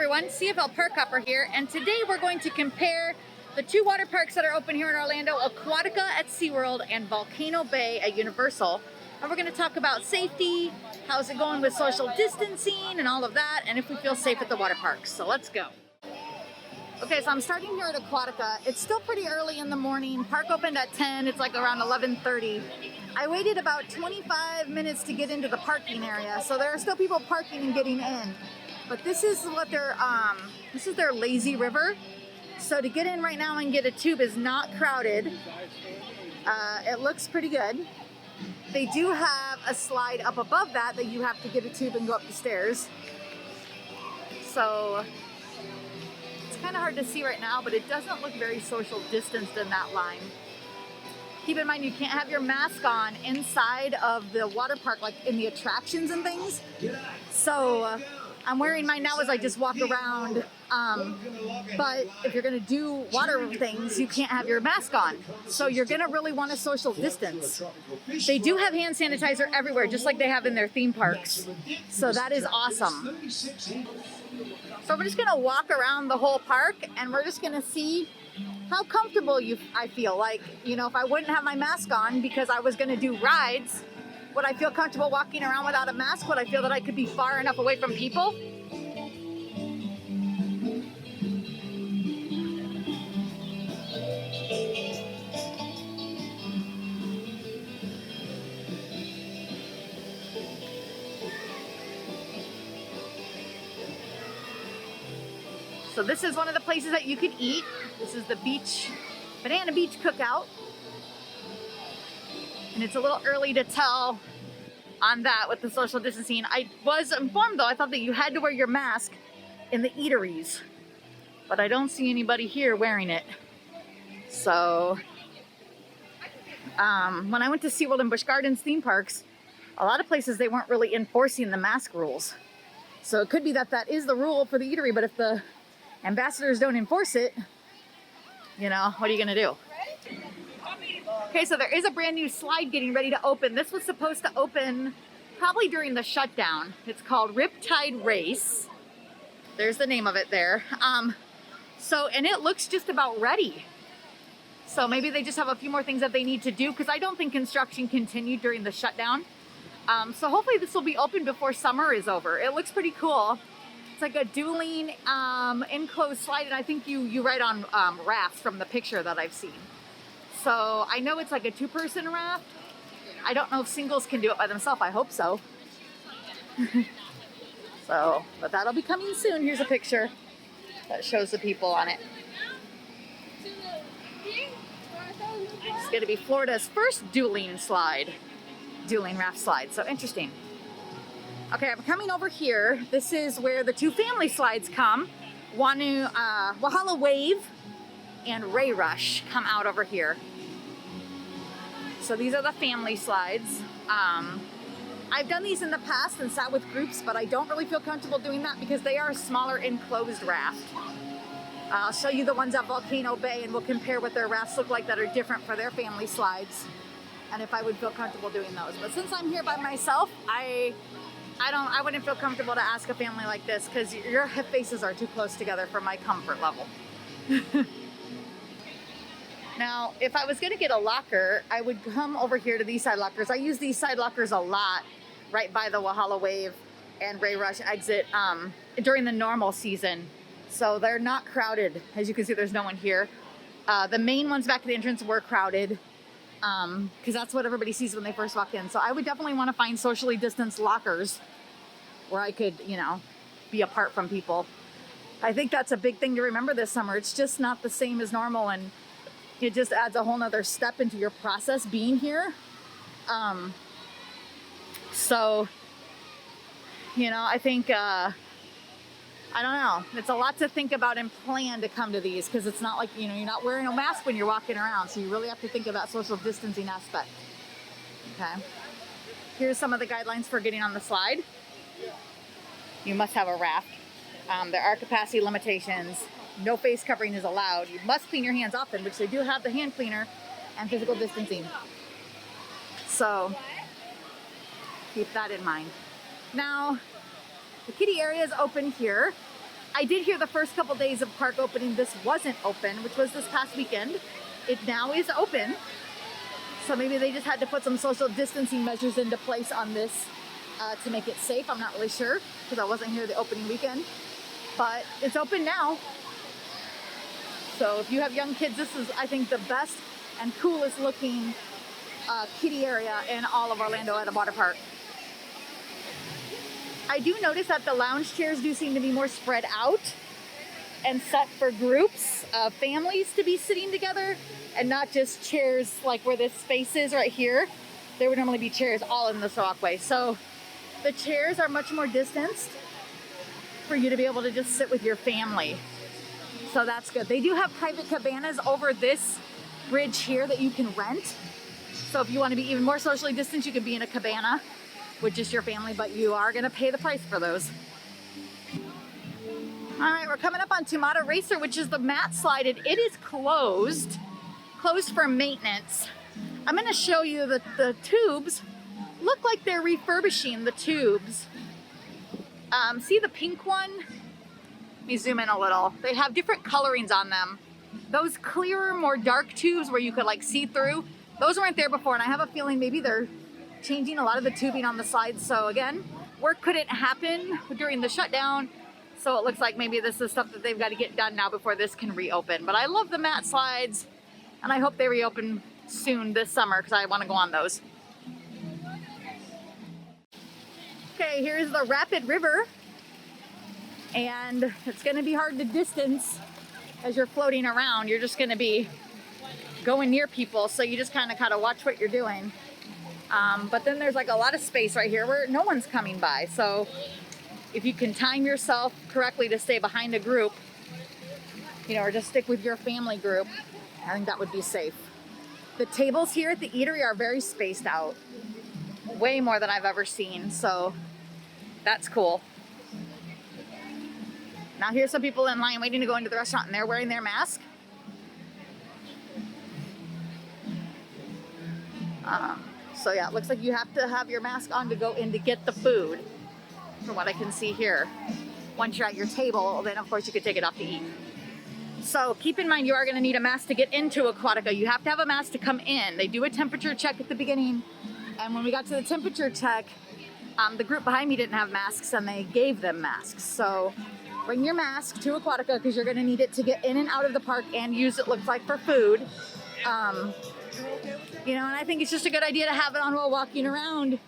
everyone, CFL Park Hopper here, and today we're going to compare the two water parks that are open here in Orlando, Aquatica at SeaWorld and Volcano Bay at Universal. And we're going to talk about safety, how's it going with social distancing and all of that, and if we feel safe at the water parks. So let's go. Okay, so I'm starting here at Aquatica. It's still pretty early in the morning. Park opened at 10, it's like around 11:30. I waited about 25 minutes to get into the parking area, so there are still people parking and getting in. But this is what this is their lazy river. So to get in right now and get a tube is not crowded. It looks pretty good. They do have a slide up above that you have to get a tube and go up the stairs. So it's kind of hard to see right now, but it doesn't look very social distanced in that line. Keep in mind, you can't have your mask on inside of the water park, like in the attractions and things. So I'm wearing mine now as I just walk around, but if you're gonna do water things, you can't have your mask on. So you're gonna really want to social distance. They do have hand sanitizer everywhere, just like they have in their theme parks. So that is awesome. So we're just gonna walk around the whole park and we're just gonna see how comfortable I feel. Like, you know, if I wouldn't have my mask on because I was gonna do rides, would I feel comfortable walking around without a mask? Would I feel that I could be far enough away from people? So this is one of the places that you can eat. This is the Banana Beach Cookout. And it's a little early to tell on that with the social distancing. I was informed though, I thought that you had to wear your mask in the eateries, but I don't see anybody here wearing it. So when I went to SeaWorld and Busch Gardens theme parks, a lot of places they weren't really enforcing the mask rules. So it could be that that is the rule for the eatery, but if the ambassadors don't enforce it, you know, what are you gonna do? Okay, so there is a brand new slide getting ready to open. This was supposed to open probably during the shutdown. It's called Riptide Race. There's the name of it there. And it looks just about ready. So maybe they just have a few more things that they need to do, because I don't think construction continued during the shutdown. So hopefully this will be open before summer is over. It looks pretty cool. It's like a dueling enclosed slide, and I think you ride on rafts from the picture that I've seen. So I know it's like a two-person raft. I don't know if singles can do it by themselves. I hope so. But that'll be coming soon. Here's a picture that shows the people on it. It's going to be Florida's first dueling raft slide. So interesting. Okay, I'm coming over here. This is where the two family slides come. Wahala Wave and Ray Rush come out over here. So these are the family slides. I've done these in the past and sat with groups, but I don't really feel comfortable doing that because they are a smaller enclosed raft. I'll show you the ones at Volcano Bay and we'll compare what their rafts look like that are different for their family slides and if I would feel comfortable doing those. But since I'm here by myself, I wouldn't feel comfortable to ask a family like this because your faces are too close together for my comfort level. Now, if I was gonna get a locker, I would come over here to these side lockers. I use these side lockers a lot right by the Wahala Wave and Ray Rush exit during the normal season. So they're not crowded. As you can see, there's no one here. The main ones back at the entrance were crowded because that's what everybody sees when they first walk in. So I would definitely want to find socially distanced lockers where I could, you know, be apart from people. I think that's a big thing to remember this summer. It's just not the same as normal, and it just adds a whole nother step into your process being here. So, you know, I think, I don't know. It's a lot to think about and plan to come to these because it's not like, you know, you're not wearing a mask when you're walking around. So you really have to think of that social distancing aspect. Okay. Here's some of the guidelines for getting on the slide. You must have a raft. There are capacity limitations. No face covering is allowed. You must clean your hands often, which they do have the hand cleaner, and physical distancing. So keep that in mind. Now, the kiddie area is open here. I did hear the first couple days of park opening this wasn't open, which was this past weekend. It now is open. So maybe they just had to put some social distancing measures into place on this to make it safe. I'm not really sure because I wasn't here the opening weekend, but it's open now. So if you have young kids, this is, I think, the best and coolest looking kiddie area in all of Orlando at a water park. I do notice that the lounge chairs do seem to be more spread out and set for groups of families to be sitting together and not just chairs like where this space is right here. There would normally be chairs all in this walkway. So the chairs are much more distanced for you to be able to just sit with your family. So that's good. They do have private cabanas over this bridge here that you can rent. So if you want to be even more socially distanced, you could be in a cabana with just your family, but you are going to pay the price for those. All right, we're coming up on Tumata Racer, which is the mat slide, and it is closed for maintenance. I'm going to show you that the tubes look like they're refurbishing the tubes. See the pink one? Let me zoom in a little. They have different colorings on them. Those clearer, more dark tubes where you could like see through, those weren't there before, and I have a feeling maybe they're changing a lot of the tubing on the slides. So again, work couldn't happen during the shutdown. So it looks like maybe this is stuff that they've got to get done now before this can reopen. But I love the mat slides, and I hope they reopen soon this summer because I want to go on those. Okay, here's the Rapid River. And it's going to be hard to distance as you're floating around. You're just going to be going near people, so you just kind of watch what you're doing. But then there's like a lot of space right here where no one's coming by. So if you can time yourself correctly to stay behind a group, you know, or just stick with your family group, I think that would be safe. The tables here at the eatery are very spaced out, way more than I've ever seen. So that's cool. Now here's some people in line waiting to go into the restaurant, and they're wearing their mask. So yeah, it looks like you have to have your mask on to go in to get the food, from what I can see here. Once you're at your table, then of course you could take it off to eat. So keep in mind, you are going to need a mask to get into Aquatica. You have to have a mask to come in. They do a temperature check at the beginning, and when we got to the temperature check, the group behind me didn't have masks, and they gave them masks. So bring your mask to Aquatica because you're going to need it to get in and out of the park and use it, looks like, for food. You know, and I think it's just a good idea to have it on while walking around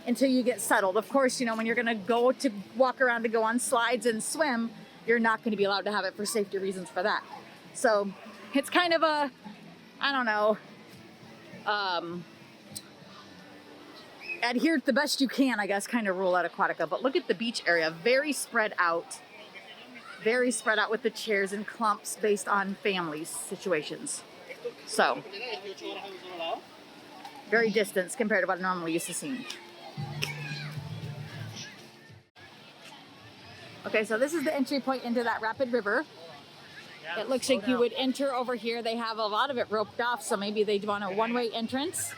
until you get settled. Of course, you know, when you're going to go to walk around to go on slides and swim, you're not going to be allowed to have it for safety reasons for that. So it's kind of a, I don't know, adhere the best you can, I guess, kind of rule at Aquatica. But look at the beach area, very spread out with the chairs in clumps based on families situations. So very distant compared to what I normally used to see. Okay, so this is the entry point into that Rapid River. It looks like you would enter over here. They have a lot of it roped off, so maybe they want a one-way entrance.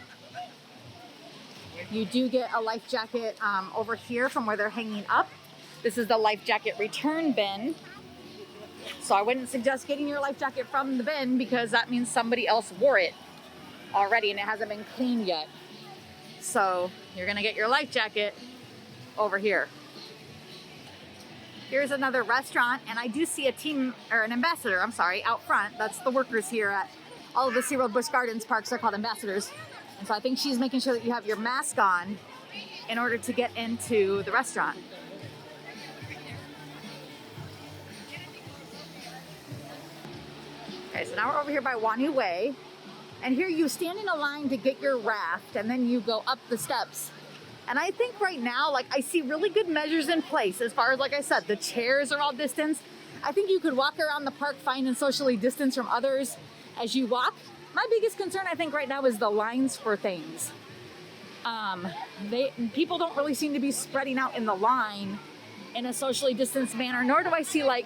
You do get a life jacket over here from where they're hanging up. This is the life jacket return bin. So I wouldn't suggest getting your life jacket from the bin because that means somebody else wore it already and it hasn't been cleaned yet. So you're gonna get your life jacket over here. Here's another restaurant, and I do see a team, or an ambassador, I'm sorry, out front. That's the workers here at all of the SeaWorld Busch Gardens parks are called ambassadors. And so I think she's making sure that you have your mask on in order to get into the restaurant. Okay, so now we're over here by Wanu Way. And here you stand in a line to get your raft, and then you go up the steps. And I think right now, like, I see really good measures in place as far as, like I said, the chairs are all distanced. I think you could walk around the park fine and socially distance from others as you walk. My biggest concern, I think, right now is the lines for things. People don't really seem to be spreading out in the line in a socially distanced manner, nor do I see, like,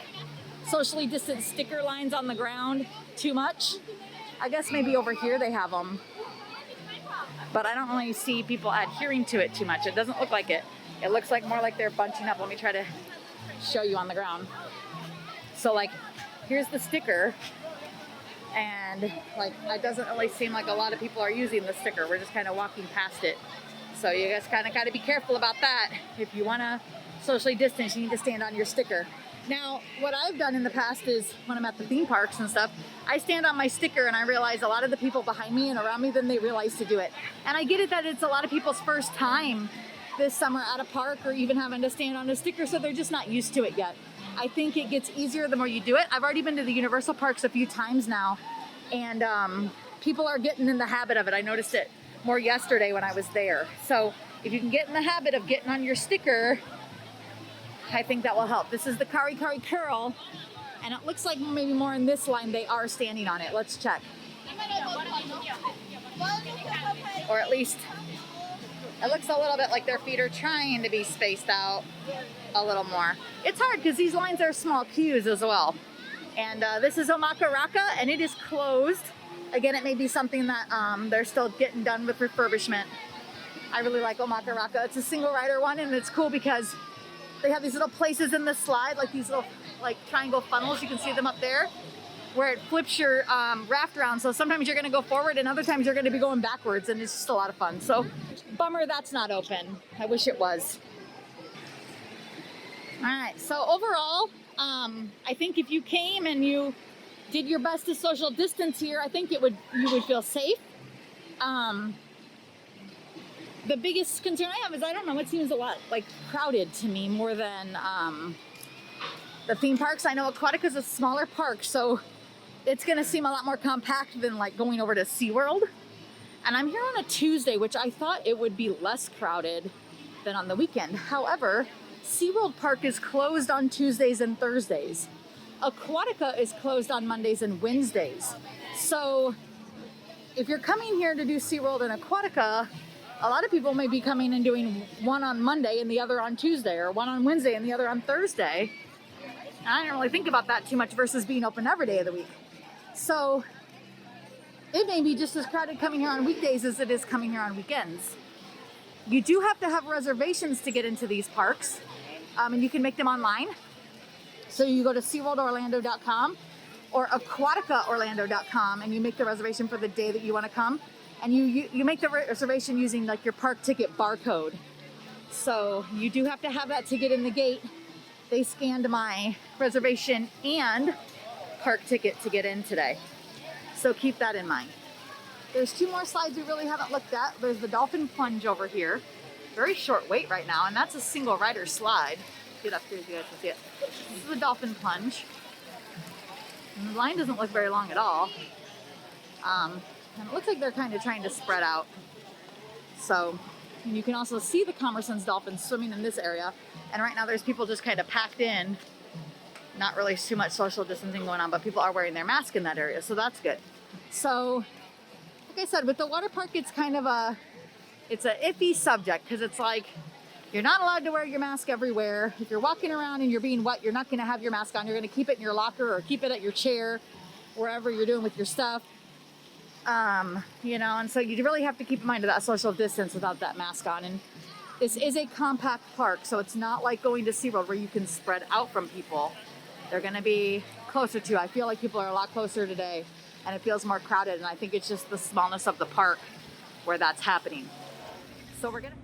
socially distanced sticker lines on the ground too much. I guess maybe over here they have them. But I don't really see people adhering to it too much. It doesn't look like it. It looks like more like they're bunching up. Let me try to show you on the ground. So like, here's the sticker, and like, it doesn't really seem like a lot of people are using the sticker. We're just kind of walking past it. So you guys kind of got to be careful about that. If you want to socially distance, you need to stand on your sticker. Now, what I've done in the past is when I'm at the theme parks and stuff, I stand on my sticker and I realize a lot of the people behind me and around me, then they realize to do it. And I get it that it's a lot of people's first time this summer at a park or even having to stand on a sticker, so they're just not used to it yet. I think it gets easier the more you do it. I've already been to the Universal parks a few times now, and people are getting in the habit of it. I noticed it more yesterday when I was there. So if you can get in the habit of getting on your sticker, I think that will help. This is the Kari Kari Curl, and it looks like maybe more in this line they are standing on it. Let's check. Or at least it looks a little bit like their feet are trying to be spaced out a little more. It's hard because these lines are small queues as well. And this is Aquatica, and it is closed. Again, it may be something that they're still getting done with refurbishment. I really like Aquatica. It's a single rider one, and it's cool because they have these little places in the slide, like these little like triangle funnels. You can see them up there, where it flips your raft around. So sometimes you're going to go forward, and other times you're going to be going backwards, and it's just a lot of fun. So bummer that's not open. I wish it was. All right. So overall, I think if you came and you did your best to social distance here, I think you would feel safe. The biggest concern I have is, I don't know, it seems a lot like crowded to me more than the theme parks. I know Aquatica is a smaller park, so it's going to seem a lot more compact than like going over to SeaWorld. And I'm here on a Tuesday, which I thought it would be less crowded than on the weekend. However, SeaWorld Park is closed on Tuesdays and Thursdays. Aquatica is closed on Mondays and Wednesdays. So if you're coming here to do SeaWorld and Aquatica, a lot of people may be coming and doing one on Monday and the other on Tuesday, or one on Wednesday and the other on Thursday. And I didn't really think about that too much versus being open every day of the week. So it may be just as crowded coming here on weekdays as it is coming here on weekends. You do have to have reservations to get into these parks, and you can make them online. So you go to SeaWorldOrlando.com or AquaticaOrlando.com, and you make the reservation for the day that you want to come. And you make the reservation using like your park ticket barcode. So you do have to have that to get in the gate. They scanned my reservation and park ticket to get in today. So keep that in mind. There's two more slides we really haven't looked at. There's the dolphin plunge over here. Very short wait right now, and that's a single rider slide. Get up here so you guys can see it. This is the dolphin plunge. And the line doesn't look very long at all. And it looks like they're kind of trying to spread out. So you can also see the Commerson's dolphins swimming in this area. And right now there's people just kind of packed in. Not really too much social distancing going on, but people are wearing their mask in that area. So that's good. So like I said, with the water park, it's kind of it's an iffy subject, because it's like, you're not allowed to wear your mask everywhere. If you're walking around and you're being wet, you're not going to have your mask on. You're going to keep it in your locker or keep it at your chair, wherever you're doing with your stuff. You know, and so you really have to keep in mind of that social distance without that mask on. And this is a compact park, so it's not like going to SeaWorld where you can spread out from people. They're going to be closer to. I feel like people are a lot closer today, and it feels more crowded, and I think it's just the smallness of the park where that's happening. So we're going to...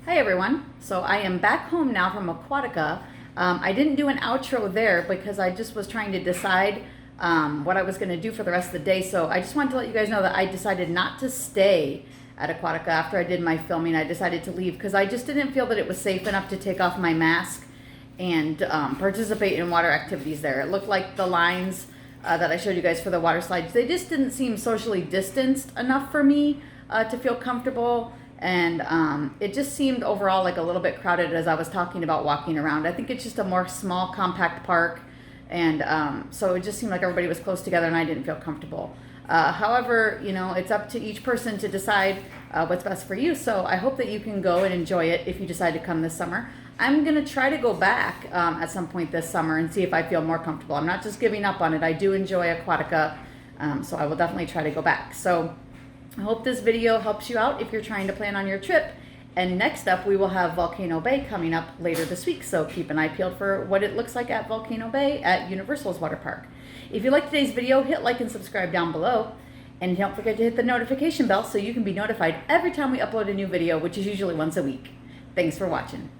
Hi everyone. So I am back home now from Aquatica. I didn't do an outro there because I just was trying to decide what I was going to do for the rest of the day. So I just wanted to let you guys know that I decided not to stay at Aquatica after I did my filming. I decided to leave because I just didn't feel that it was safe enough to take off my mask and participate in water activities there. It looked like the lines that I showed you guys for the water slides, they just didn't seem socially distanced enough for me to feel comfortable. And it just seemed overall like a little bit crowded as I was talking about walking around. I think it's just a more small, compact park. And so it just seemed like everybody was close together and I didn't feel comfortable. However, you know, it's up to each person to decide what's best for you. So I hope that you can go and enjoy it if you decide to come this summer. I'm going to try to go back at some point this summer and see if I feel more comfortable. I'm not just giving up on it. I do enjoy Aquatica, so I will definitely try to go back. So I hope this video helps you out if you're trying to plan on your trip. And next up, we will have Volcano Bay coming up later this week, so keep an eye peeled for what it looks like at Volcano Bay at Universal's water park. If you liked today's video, hit like and subscribe down below. And don't forget to hit the notification bell so you can be notified every time we upload a new video, which is usually once a week. Thanks for watching.